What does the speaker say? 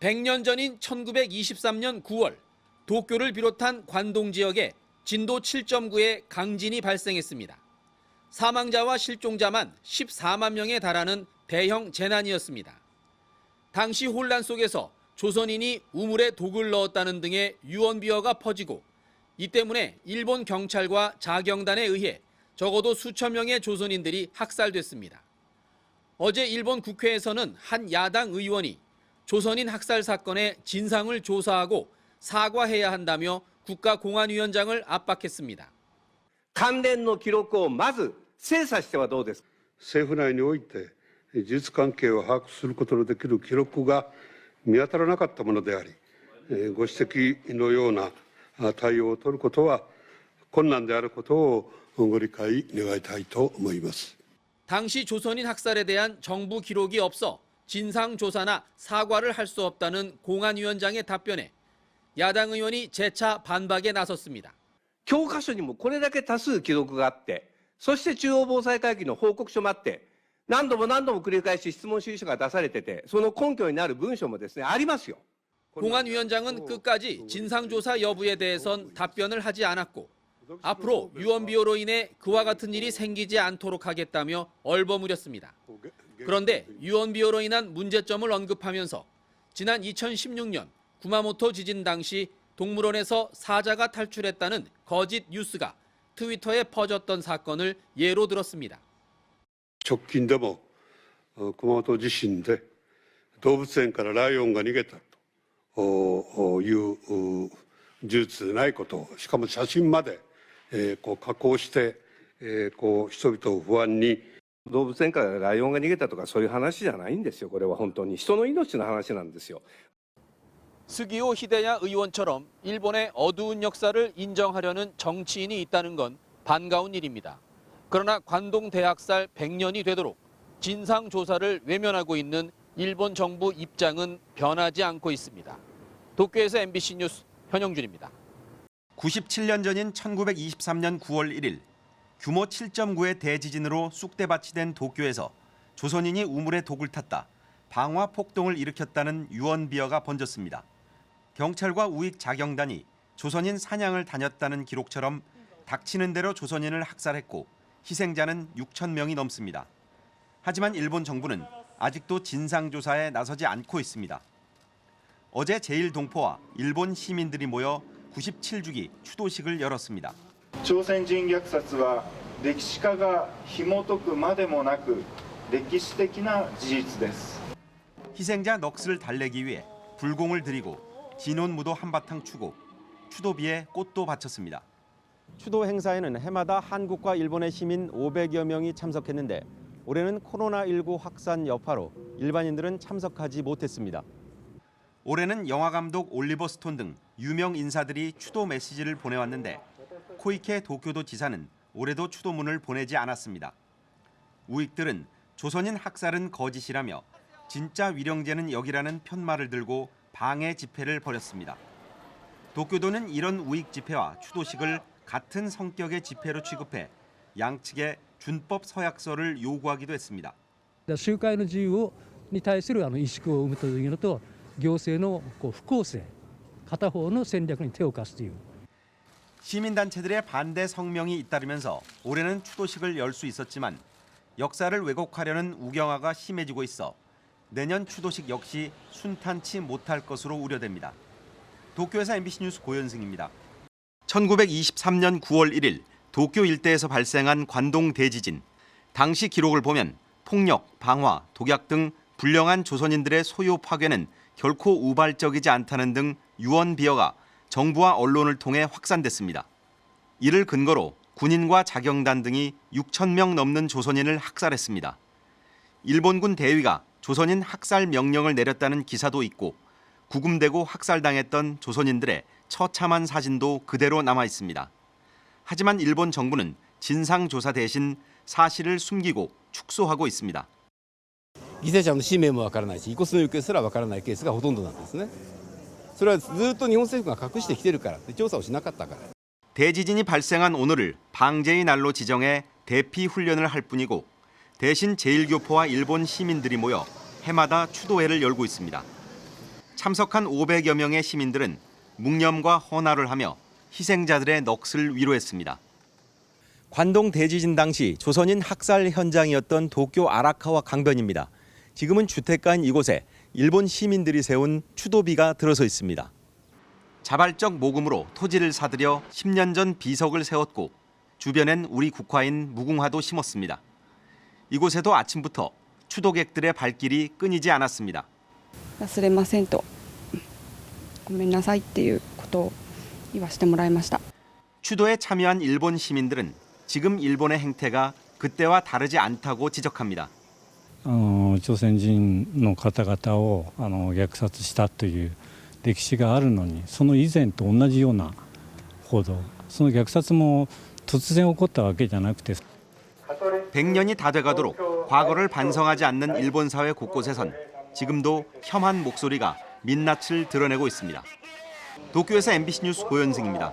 100년 전인 1923년 9월 도쿄를 비롯한 관동 지역에 진도 7.9의 강진이 발생했습니다. 사망자와 실종자만 14만 명에 달하는 대형 재난이었습니다. 당시 혼란 속에서 조선인이 우물에 독을 넣었다는 등의 유언비어가 퍼지고 이 때문에 일본 경찰과 자경단에 의해 적어도 수천 명의 조선인들이 학살됐습니다. 어제 일본 국회에서는 한 야당 의원이 조선인 학살 사건의 진상을 조사하고 사과해야 한다며 국가공안위원장을 압박했습니다. 関連の記録をまず精査してはどうですか。政府内において事実関係を把握することのできる記録が見当たらなかったものであり、ご指摘のような対応を取ることは困難であることをご理解願いたいと思います。 당시 조선인 학살에 대한 정부 기록이 없어 진상조사나 사과를 할 수 없다는 공안위원장의 답변에 야당 의원이 재차 반박에 나섰습니다. 教科書にもこれだけ多数記録があって、そして中央防災会議の報告書もあって、何度も繰り返し質問主意書が出されてて、その根拠になる文書もですね、ありますよ。 공안위원장은 끝까지 진상조사 여부에 대해선 답변을 하지 않았고 앞으로 유언비어로 인해 그와 같은 일이 생기지 않도록 하겠다며 얼버무렸습니다. 그런데 유언비어로 인한 문제점을 언급하면서 지난 2016년 구마모토 지진 당시 동물원에서 사자가 탈출했다는 거짓 뉴스가 트위터에 퍼졌던 사건을 예로 들었습니다. 直近でも熊本地震で動物園からライオンが逃げたという事実でないことを、しかも写真まで加工して人々を不安に。動物園からライオンが逃げたとかそういう話じゃないんですよ。これは本当に人の命の話なんですよ。 스기오 히데야 의원처럼 일본의 어두운 역사를 인정하려는 정치인이 있다는 건 반가운 일입니다. 그러나 관동 대학살 100년이 되도록 진상조사를 외면하고 있는 일본 정부 입장은 변하지 않고 있습니다. 도쿄에서 MBC 뉴스 현영준입니다. 97년 전인 1923년 9월 1일 규모 7.9의 대지진으로 쑥대밭이 된 도쿄에서 조선인이 우물에 독을 탔다, 방화 폭동을 일으켰다는 유언비어가 번졌습니다. 경찰과 우익 자경단이 조선인 사냥을 다녔다는 기록처럼 닥치는 대로 조선인을 학살했고 희생자는 6천 명이 넘습니다. 하지만 일본 정부는 아직도 진상조사에 나서지 않고 있습니다. 어제 제1동포와 일본 시민들이 모여 97주기 추도식을 열었습니다. 朝鮮人虐殺は歴史家が紐解くまでもなく歴史的な事実です。 희생자 넋을 달래기 위해 불공을 드리고 진혼무도 한바탕 추고 추도비에 꽃도 바쳤습니다. 추도 행사에는 해마다 한국과 일본의 시민 500여 명이 참석했는데 올해는 코로나19 확산 여파로 일반인들은 참석하지 못했습니다. 올해는 영화감독 올리버 스톤 등 유명 인사들이 추도 메시지를 보내왔는데 코이케 도쿄도 지사는 올해도 추도문을 보내지 않았습니다. 우익들은 조선인 학살은 거짓이라며 진짜 위령제는 여기라는 편말을 들고 방해 집회를 벌였습니다. 도쿄도는 이런 우익 집회와 추도식을 같은 성격의 집회로 취급해 양측에 준법 서약서를 요구하기도 했습니다. 集会の自由に対する萎縮を生むというのと行政の不公正片方の戦略に手を貸すという 시민단체들의 반대 성명이 잇따르면서 올해는 추도식을 열 수 있었지만 역사를 왜곡하려는 우경화가 심해지고 있어 내년 추도식 역시 순탄치 못할 것으로 우려됩니다. 도쿄에서 MBC 뉴스 고현승입니다. 1923년 9월 1일 도쿄 일대에서 발생한 관동 대지진. 당시 기록을 보면 폭력, 방화, 독약 등 불량한 조선인들의 소유 파괴는 결코 우발적이지 않다는 등 유언비어가 정부와 언론을 통해 확산됐습니다. 이를 근거로 군인과 자경단 등이 6천 명 넘는 조선인을 학살했습니다. 일본군 대위가 조선인 학살 명령을 내렸다는 기사도 있고 구금되고 학살당했던 조선인들의 처참한 사진도 그대로 남아 있습니다. 하지만 일본 정부는 진상조사 대신 사실을 숨기고 축소하고 있습니다. 犠牲者の氏名もわからないし、遺骨の行方すらわからないケースがほとんどなんですね。それはずっと日本政府が隠してきてるから、調査をしなかったから。 대지진이 발생한 오늘을 방제의 날로 지정해 대피 훈련을 할 뿐이고 대신 제1교포와 일본 시민들이 모여 해마다 추도회를 열고 있습니다. 참석한 500여 명의 시민들은 묵념과 헌화를 하며 희생자들의 넋을 위로했습니다. 관동 대지진 당시 조선인 학살 현장이었던 도쿄 아라카와 강변입니다. 지금은 주택가인 이곳에 일본 시민들이 세운 추도비가 들어서 있습니다. 자발적 모금으로 토지를 사들여 10년 전 비석을 세웠고 주변엔 우리 국화인 무궁화도 심었습니다. 이곳에도 아침부터 추도객들의 발길이 끊이지 않았습니다. 忘れませんとごめんなさいっていうことを言わせてもらいました。 추도에 참여한 일본 시민들은 지금 일본의 행태가 그때와 다르지 않다고 지적합니다. 朝鮮人の方々を虐殺したという歴史があるのに、その以前と同じような報道、その虐殺も突然起こったわけじゃなくて 100년이 다 돼가도록 과거를 반성하지 않는 일본 사회 곳곳에선 지금도 혐한 목소리가 민낯을 드러내고 있습니다. 도쿄에서 MBC 뉴스 고현승입니다.